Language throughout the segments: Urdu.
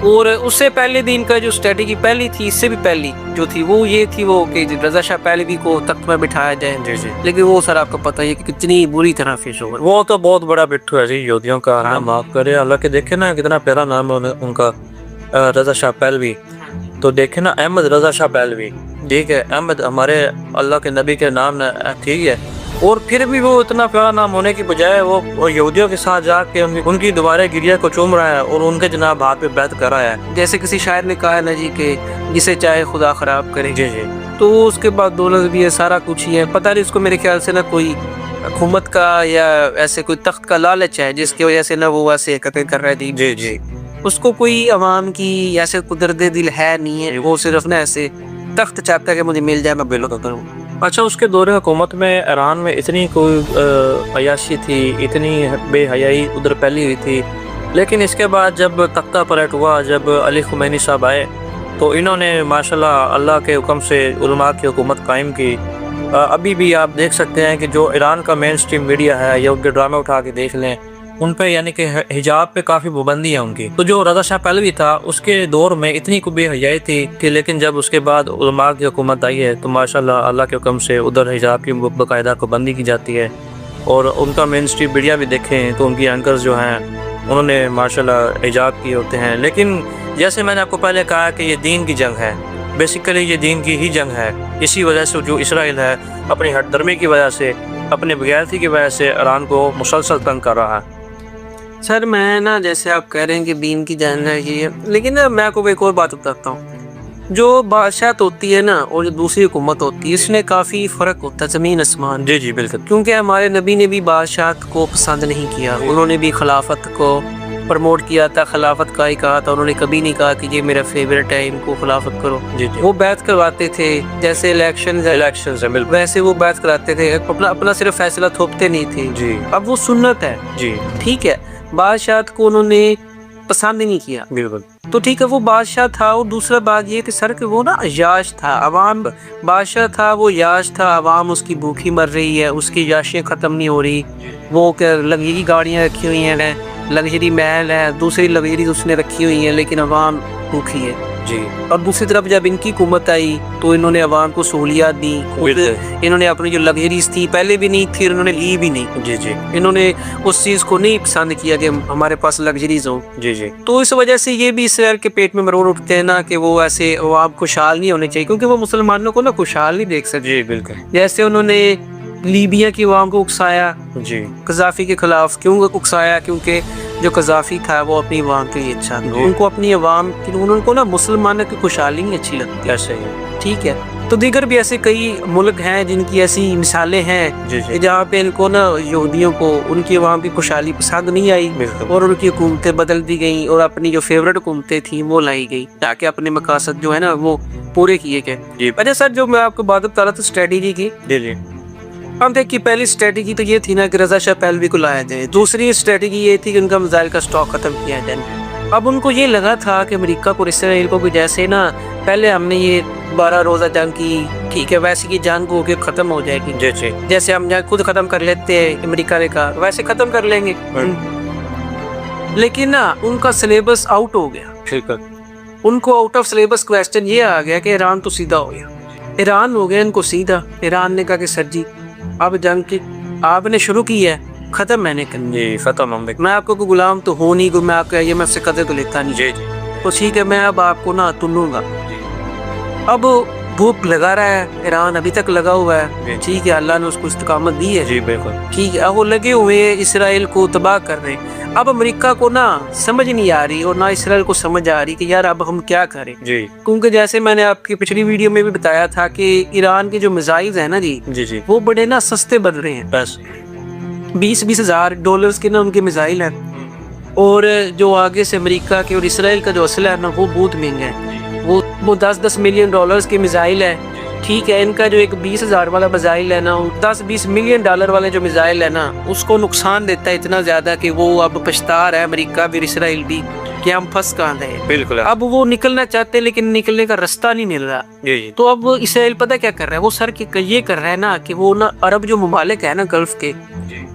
اور اس سے پہلے بھی ان کا جو اسٹریٹجی پہلی تھی، اس سے بھی پہلی جو تھی وہ یہ تھی وہ کہ رضا شاہ پہلوی کو تخت میں بٹھایا جائے. جی جی. لیکن وہ سر آپ کو پتہ ہے کہ کتنی بری طرح پیش ہو گئے. وہ تو بہت بڑا بٹھو ہے جی، یہودیوں کا. اللہ معاف کرے. حالانکہ دیکھیں نا کتنا پیارا نام ہے ان کا، رضا شاہ پہلوی. تو دیکھیں نا احمد رضا شاہ پہلوی، ٹھیک ہے، احمد ہمارے اللہ کے نبی کے نام ٹھیک ہے. اور پھر بھی وہ اتنا پیارا نام ہونے کی بجائے وہ یہودیوں کے ساتھ جا کے ان کی دوبارہ گریا کو چوم رہا ہے اور ان کے جناب ہاتھ پہ بیعت کر رہا ہے. جیسے کسی شاعر نے کہا ہے نا جی کہ جسے چاہے خدا خراب کرے. جی جی. تو اس کے بعد دولت بھی ہے، سارا کچھ ہی ہے. پتہ نہیں اس کو میرے خیال سے نا کوئی حکومت کا یا ایسے کوئی تخت کا لالچ ہے جس کی وجہ سے نا وہ ایسے قتل کر رہے تھے. جی جی. اس کو کوئی عوام کی ایسے قدرت دل ہے نہیں ہے، وہ صرف نا ایسے تخت چاہتا ہے کہ مجھے مل جائے میں بلو کروں. اچھا، اس کے دور حکومت میں ایران میں اتنی کوئی عیاشی تھی، اتنی بے حیائی ادھر پھیلی ہوئی تھی. لیکن اس کے بعد جب تختہ پلٹ ہوا، جب علی خمینی صاحب آئے تو انہوں نے ماشاءاللہ اللہ کے حکم سے علماء کی حکومت قائم کی. ابھی بھی آپ دیکھ سکتے ہیں کہ جو ایران کا مین سٹریم میڈیا ہے یا ان کے ڈرامے اٹھا کے دیکھ لیں، ان پہ یعنی کہ حجاب پہ کافی پابندی ہے ان کی. تو جو رضا شاہ پہلوی تھا اس کے دور میں اتنی کو بے حیائی تھی کہ لیکن جب اس کے بعد علماء کی حکومت آئی ہے تو ماشاءاللہ اللہ کے حکم سے ادھر حجاب کی باقاعدہ پابندی کی جاتی ہے. اور ان کا مین سٹریم میڈیا بھی دیکھیں تو ان کی اینکرز جو ہیں انہوں نے ماشاءاللہ حجاب کیے ہوتے ہیں. لیکن جیسے میں نے آپ کو پہلے کہا کہ یہ دین کی جنگ ہے، بیسیکلی یہ دین کی ہی جنگ ہے. اسی وجہ سے جو اسرائیل ہے اپنی ہٹ درمی کی وجہ سے، اپنے بغیرتی کی وجہ سے ایران کو مسلسل تنگ کر رہا ہے. سر میں نا جیسے آپ کہہ رہے ہیں کہ دین کی جنگ ہے یہ، لیکن نا میں آپ کو ایک اور بات بتاتا ہوں. جو بادشاہت ہوتی ہے نا اور جو دوسری حکومت ہوتی ہے اس میں کافی فرق ہوتا ہے، زمین آسمان. جی جی بالکل. کیونکہ ہمارے نبی نے بھی بادشاہت کو پسند نہیں کیا، انہوں نے بھی خلافت کو پرموٹ کیا تھا، خلافت کا ہی کہا تھا. انہوں نے کبھی نہیں کہا کہ یہ میرا فیوریٹ ہے ان کو خلافت کرو. جی جی. وہ بیعت کرواتے تھے، جیسے الیکشنز ویسے وہ بیعت کراتے تھے، اپنا صرف فیصلہ تھوپتے نہیں تھے. جی. اب وہ سنت ہے. جی ٹھیک ہے، بادشاہت کو انہوں نے پسند نہیں کیا. بالکل. تو ٹھیک ہے وہ بادشاہ تھا. اور دوسرا بات یہ کہ سر کہ وہ نا یاش تھا، عوام بادشاہ تھا وہ یاش تھا، عوام اس کی بھوکی مر رہی ہے، اس کی یاشیں ختم نہیں ہو رہی. وہ لگژری گاڑیاں رکھی ہوئی ہیں، لگژری محل ہے، دوسری لگژریز اس نے رکھی ہوئی ہیں، لیکن عوام بھوکی ہے. جی. اور دوسری طرف جب ان کی حکومت آئی تو انہوں نے عوام کو سہولیات دی. انہوں نے اپنی جو لگژریز تھی پہلے بھی نہیں تھی، انہوں نے لی بھی نہیں. جی جی. انہوں نے اس چیز کو نہیں پسند کیا کہ ہمارے پاس لگژریز ہوں. جی جی. تو اس وجہ سے یہ بھی اسرائیل کے پیٹ میں مرور اٹھتے ہیں نا کہ وہ ایسے عوام خوشحال نہیں ہونے چاہیے، کیونکہ وہ مسلمانوں کو نا خوشحال نہیں دیکھ سکتے. جی بالکل. جیسے انہوں نے لیبیا کی عوام کو اکسایا، جی. قذافی کے خلاف کیوں اکسایا؟ کیونکہ جو قذافی تھا وہ اپنی عوام کے لیے اچھا تھا. ان کو اپنی عوام ان کو نا مسلمانوں کی خوشحالی نہیں اچھی لگتی. ایسے ہی. ٹھیک ہے. تو دیگر بھی ایسے کئی ملک ہیں جن کی ایسی مثالیں ہیں جہاں پہ ان کو نا یہودیوں کو ان کی عوام کی خوشحالی پسند نہیں آئی اور ان کی حکومتیں بدل دی گئیں اور اپنی جو فیوریٹ حکومتیں تھیں وہ لائی گئی تاکہ اپنے مقاصد جو ہے نا وہ پورے کیے گئے. اچھا سر، جو میں آپ کو بات بتا رہا تھا اسٹریٹجی کی، جی جی. ہم دیکھیے پہلی اسٹریٹجی تو یہ تھی نا کہ رضا شاہ پہلوی کو لایا جائے. دوسری اسٹریٹجی یہ تھی کہ ان کا میزائل کا اسٹاک ختم کیا جائے. اب ان کو یہ لگا تھا کہ امریکہ کو اسرائیل کو بھی جیسے نا پہلے ہم نے یہ 12 روزہ جنگ کی، ٹھیک ہے، ویسے کی جنگ ہو کے ختم ہو جائے گی. جی جی. جیسے ہم خود ختم کر لیتے ہیں، امریکہ نے کہا ویسے ختم کر لیں گے. لیکن نا ان کا سلیبس آؤٹ ہو گیا. ٹھیک ہے. ان کو آؤٹ آف سلیبس کویسچن یہ آ گیا کہ ایران تو سیدھا ہو گیا. ایران ہو گیا ان کو سیدھا. ایران نے کہا کہ سر جی اب جنگ کی آپ نے شروع کی ہے، ختم میں نے کرنی. جی ختم ہم میں آپ کو کوئی غلام تو ہو نہیں، میں آپ کا یہ میں سے قدر تو لیتا نہیں. جی جی. تو ٹھیک ہے میں اب آپ کو نہ تلوں گا. اب بھوک لگا رہا ہے ایران، ابھی تک لگا ہوا ہے. ٹھیک ہے، اللہ نے اس کو استقامت دی ہے. جی بالکل. ٹھیک ہے، اب وہ لگے ہوئے اسرائیل کو تباہ کر رہے ہیں. اب امریکہ کو نہ سمجھ نہیں آ رہی اور نہ اسرائیل کو سمجھ آ رہی کہ یار اب ہم کیا کریں. جی. کیونکہ جیسے میں نے آپ کی پچھلی ویڈیو میں بھی بتایا تھا کہ ایران کے جو میزائلز ہیں نا جی جی جی وہ بڑے نا سستے بن رہے ہیں. بس $20,000 کے نا ان کے میزائل ہیں، اور جو آگے سے امریکہ کے اور اسرائیل کا جو اسلحہ ہے نا وہ بہت مہنگا ہے. وہ $10 ملین کے میزائل ہے. ٹھیک ہے، ان کا جو ایک 20,000 والا میزائل ہے نا، $10-20 ملین والے جو میزائل ہے نا اس کو نقصان دیتا ہے اتنا زیادہ کہ وہ اب پچھتا رہا ہے امریکہ بھی اسرائیل بھی کہ ہم پھنس کہاں گئے. بالکل. اب وہ نکلنا چاہتے لیکن نکلنے کا رستہ نہیں مل رہا. تو اب اسرائیل پتہ کیا کر رہا ہے، وہ سر یہ کر رہا ہے نا کہ وہ نا عرب جو ممالک ہے نا گلف کے،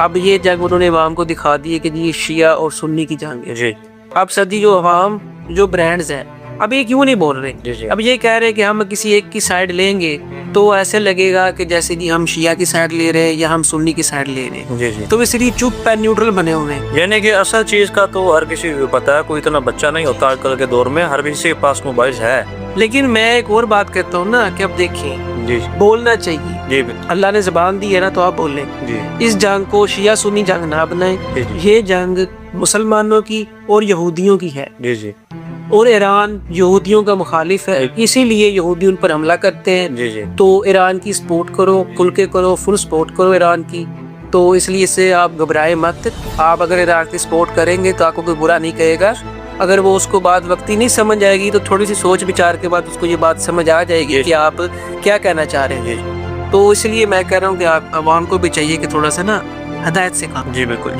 اب یہ جنگ انہوں نے عوام کو دکھا دی ہے کہ یہ شیعہ اور سنی کی جنگ ہے. جی اب سدی جو عوام جو برانڈز ہیں اب یہ کیوں نہیں بول رہے؟ جی جی اب یہ کہہ رہے کہ ہم کسی ایک کی سائڈ لیں گے تو ایسے لگے گا کہ جیسے کہ ہم شیعہ کی سائڈ لے رہے ہیں یا ہم سنی کی سائڈ لے رہے ہیں. جی جی تو اس لیے چپ پہ نیوٹرل بنے ہوئے ہیں. یعنی کہ اصل چیز کا تو ہر کسی کو پتا ہے, کوئی اتنا بچہ نہیں ہوتا آج کل کے دور میں, ہر کسی کے پاس موبائل ہے. لیکن میں ایک اور بات کہتا ہوں نا کہ اب دیکھیں جی بولنا چاہیے. جی اللہ نے زبان دی ہے نا تو آپ بولیں. جی اس جنگ کو شیعہ سنی جنگ نہ بنائیں. جی یہ جنگ مسلمانوں کی اور یہودیوں کی ہے, جی جی اور ایران یہودیوں کا مخالف ہے, اسی لیے یہودی ان پر حملہ کرتے ہیں. جی جی تو ایران کی سپورٹ کرو, کھل کے کرو, فل سپورٹ کرو ایران کی. تو اس لیے سے آپ گھبرائے مت. آپ اگر ایران کی سپورٹ کریں گے تو آپ کو کوئی برا نہیں کہے گا. اگر وہ اس کو بات وقتی نہیں سمجھ آئے گی تو تھوڑی سی سوچ بچار کے بعد اس کو یہ بات سمجھ آ جائے گی کہ آپ کیا کہنا چاہ رہے ہیں. تو اس لیے میں کہہ رہا ہوں کہ آپ عوام کو بھی چاہیے کہ تھوڑا سا نا ہدایت سے کام. جی بالکل.